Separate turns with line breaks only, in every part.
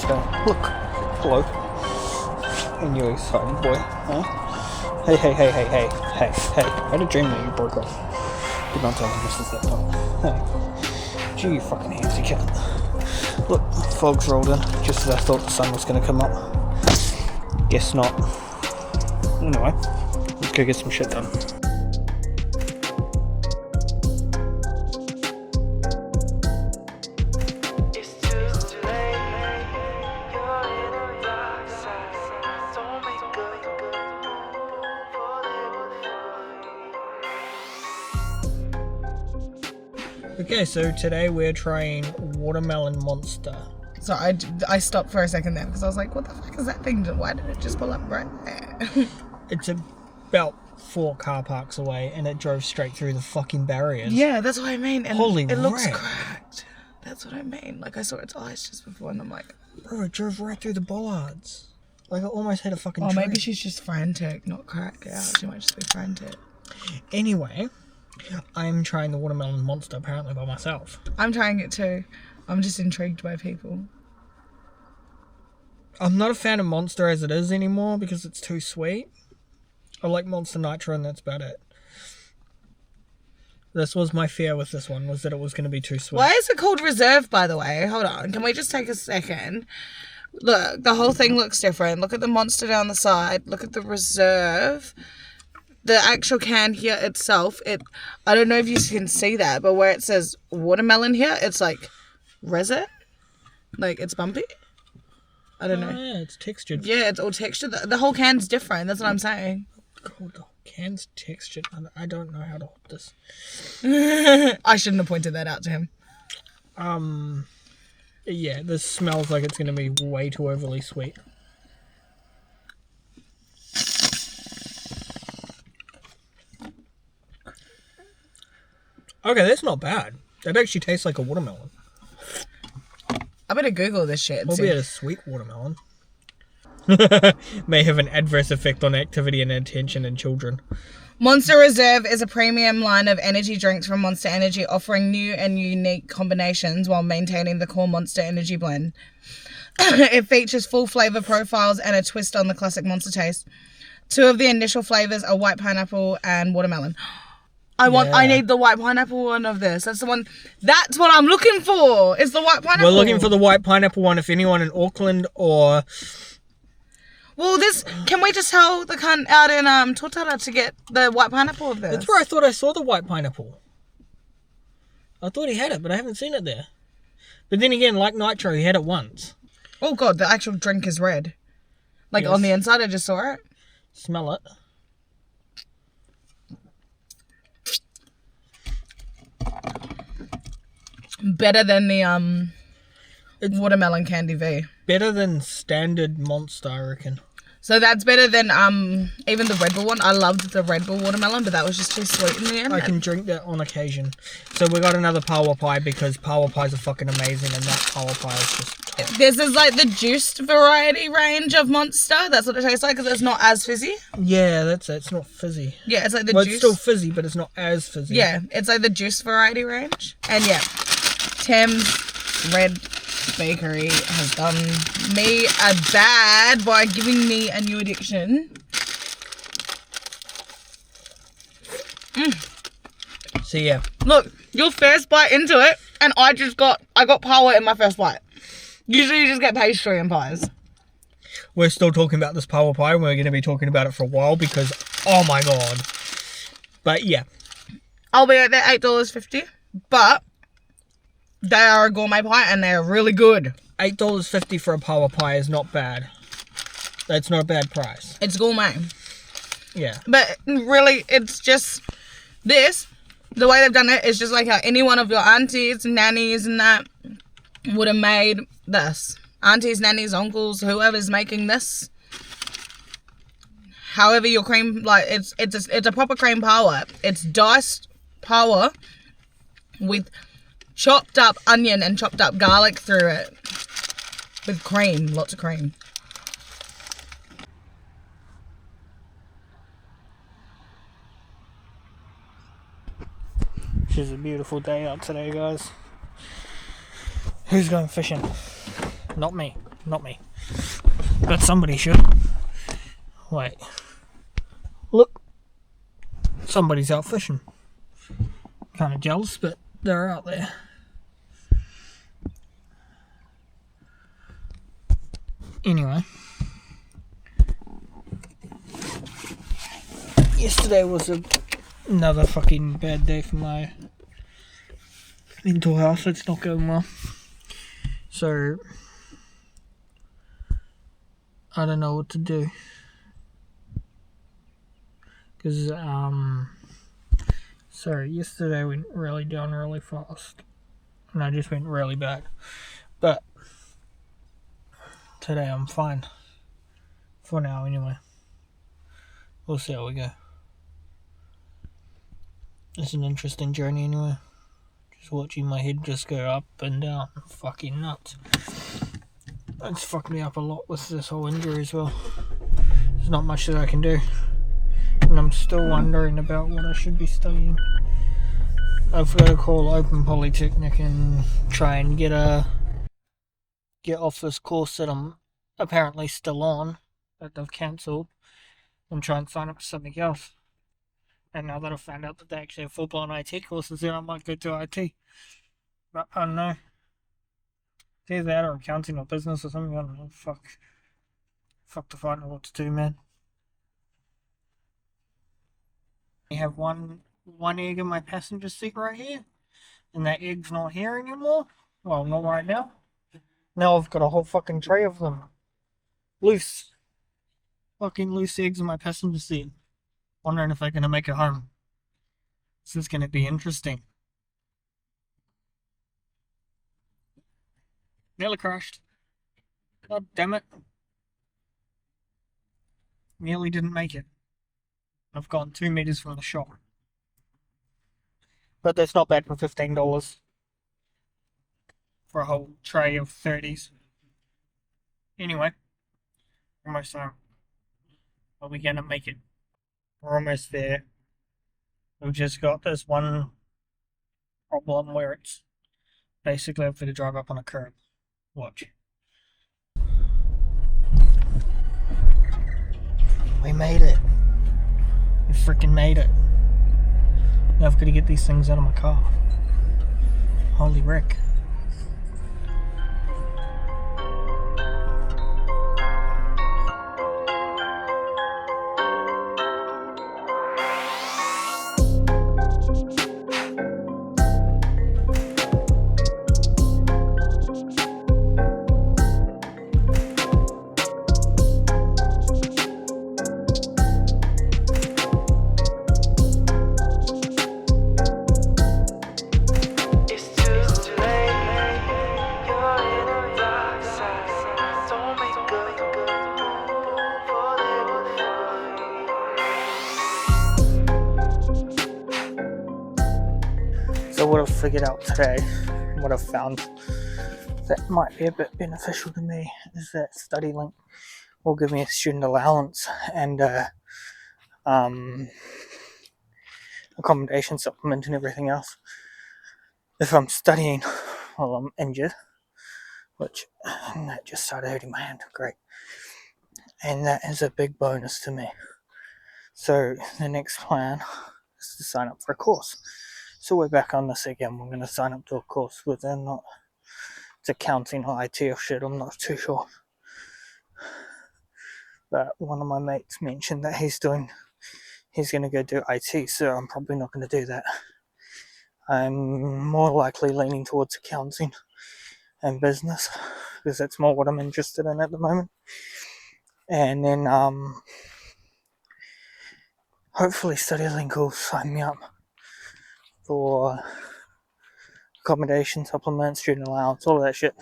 monster. Look. Hello. And you excited boy, huh? Hey. I had a dream that you broke off. Did not tell me this is that time. Hey. Gee, you fucking handsy cat. Look, fog's rolled in, just as I thought the sun was gonna come up. Guess not. Anyway, let's go get some shit done. Okay, so today we're trying watermelon monster.
So I stopped for a second there because I was like, what the fuck is that thing? Why did it just pull up right there?
It's about 4 car parks away and it drove straight through the fucking barriers.
Yeah, that's what I mean. And
Holy
it looks
wreck.
cracked. That's what I mean. Like I saw its eyes just before and I'm like...
Bro, it drove right through the bollards. Like I almost hit a fucking tree.
maybe she's just frantic, not cracked out. She might just be frantic.
Anyway, I'm trying the watermelon monster apparently by myself.
I'm trying it too. I'm just intrigued by people.
I'm not a fan of Monster as it is anymore because it's too sweet. I like Monster Nitro and that's about it. This was my fear with this one, was that it was going to be too sweet.
Why is it called Reserve, by the way? Hold on. Can we just take a second? Look, the whole thing looks different. Look at the Monster down the side. Look at the Reserve. The actual can here itself, I don't know if you can see that, but where it says watermelon here, it's like resin. Like, it's bumpy. I don't know.
Yeah, it's textured.
Yeah, it's all textured. The whole can's different. That's what I'm saying.
God, the can's textured. I don't know how to hold this.
I shouldn't have pointed that out to him.
Yeah, this smells like it's going to be way too overly sweet. Okay, that's not bad. That actually tastes like a watermelon.
I better Google this shit.
Albeit a sweet watermelon. May have an adverse effect on activity and attention in children.
Monster Reserve is a premium line of energy drinks from Monster Energy, offering new and unique combinations while maintaining the core Monster Energy blend. It features full flavour profiles and a twist on the classic Monster taste. 2 of the initial flavours are white pineapple and watermelon. I need the white pineapple one of this. That's the one. That's what I'm looking for. Is the white pineapple.
We're looking for the white pineapple one. If anyone in Auckland or...
Well, can we just tell the cunt out in Totara to get the white pineapple of this?
That's where I thought I saw the white pineapple. I thought he had it, but I haven't seen it there. But then again, like Nitro, he had it once.
Oh god, the actual drink is red. Like
Yes.
on the inside, I just saw it.
Smell it.
Better than the watermelon candy V.
Better than standard Monster, I reckon.
So that's better than even the Red Bull one. I loved the Red Bull watermelon, but that was just too sweet in the end.
I can drink that on occasion. So we got another power pie because power pies are fucking amazing and that power pie is just top.
This is like the juiced variety range of Monster. That's what it tastes like because it's not as fizzy.
Yeah, that's it. It's not fizzy.
Yeah, it's like the
Well,
juice.
it's still fizzy, but it's not as fizzy.
Yeah, it's like the juice variety range. And yeah, Tim's Red Bakery has done me a bad by giving me a new addiction.
So yeah.
Look, your first bite into it, and I got power in my first bite. Usually you just get pastry and pies.
We're still talking about this power pie and we're going to be talking about it for a while because, oh my god. But yeah.
I'll be at that $8.50, but they are a gourmet pie and they are really good.
$8.50 for a power pie is not bad. That's not a bad price.
It's gourmet.
Yeah.
But really, it's just this. The way they've done it is just like how any one of your aunties, nannies and that would have made this. Aunties, nannies, uncles, whoever's making this. However your cream, like, it's a proper cream power. It's diced power with chopped up onion and chopped up garlic through it. With cream, lots of cream.
It's a beautiful day out today, guys. Who's going fishing? Not me. not me. But somebody should. Wait. Look. Somebody's out fishing. Kind of jealous, but they're out there. Anyway. Yesterday was another fucking bad day for my mental health. It's not going well. So, I don't know what to do. Because, sorry, yesterday went really down really fast. And I just went really bad. But, today I'm fine. For now, anyway. We'll see how we go. It's an interesting journey, anyway. Just watching my head just go up and down. Fucking nuts. It's fucked me up a lot with this whole injury as well. There's not much that I can do. And I'm still wondering about what I should be studying. I've got to call Open Polytechnic and try and get off this course that I'm apparently still on, that they've cancelled, and try and sign up for something else. And now that I've found out that they actually have full-blown IT courses there, I might go to IT. But I don't know. It's either that or accounting or business or something. I don't know. Fuck to find out what to do, man. I have one egg in my passenger seat right here, and that egg's not here anymore. Well, not right now. Now I've got a whole fucking tray of them. Loose. Fucking loose eggs in my passenger seat. Wondering if they're going to make it home. This is going to be interesting. Nearly crashed. God damn it. Nearly didn't make it. I've gone 2 meters from the shop. But that's not bad for $15 for a whole tray of 30s. Anyway, almost home. Are we gonna make it? We're almost there. We've just got this one problem where it's basically I've got to drive up on a curb. Watch. We made it. We freaking made it. Now I've got to get these things out of my car. Holy wreck. So what I've figured out today, what I've found that might be a bit beneficial to me, is that StudyLink will give me a student allowance and accommodation supplement and everything else if I'm studying while I'm injured, which that just started hurting my hand. Great. And that is a big bonus to me. So the next plan is to sign up for a course. So we're back on this again. We're going to sign up to a course whether or not it's accounting or IT or shit. I'm not too sure. But one of my mates mentioned that he's going to go do IT, so I'm probably not going to do that. I'm more likely leaning towards accounting and business because that's more what I'm interested in at the moment. And then hopefully StudyLink will sign me up for accommodation, supplement, student allowance, all of that shit.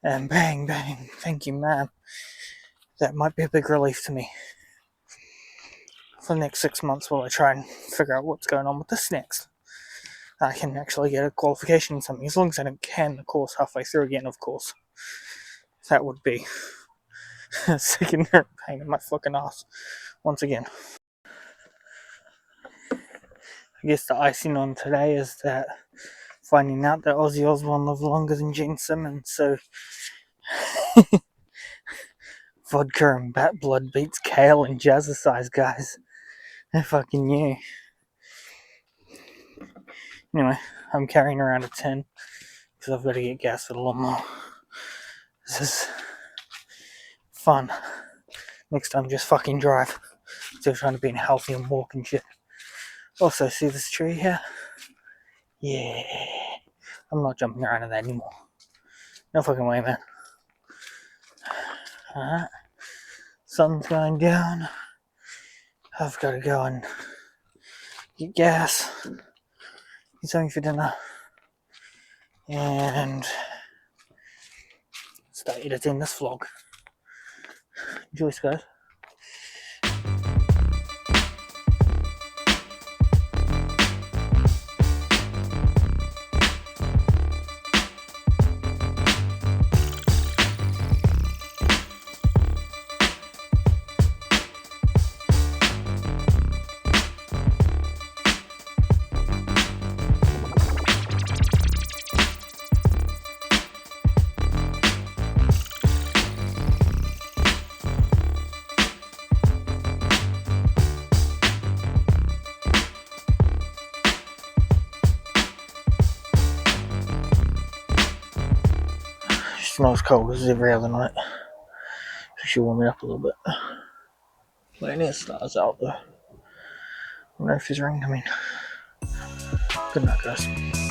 And bang, bang, thank you, man. That might be a big relief to me. For the next 6 months while I try and figure out what's going on with this next. I can actually get a qualification in something, as long as I don't can the course halfway through again, of course. That would be a secondary pain in my fucking ass, once again. I guess the icing on today is that finding out that Ozzy Osbourne lived longer than Gene Simmons, so Vodka and bat blood beats kale and jazzercise, guys. I fucking knew. Anyway, I'm carrying around a 10 because I've got to get gas for the lawnmower. This is fun. Next time, just fucking drive. Still trying to be healthy and walk and shit. Also, see this tree here? Yeah. I'm not jumping around in that anymore. No fucking way, man. Alright. Sun's going down. I've got to go and get gas. Get something for dinner. And start editing this vlog. Enjoy, guys. It's not as cold as every other night. So she'll warm it up a little bit. Plenty of stars out there. I don't know if there's rain coming. Good night, guys.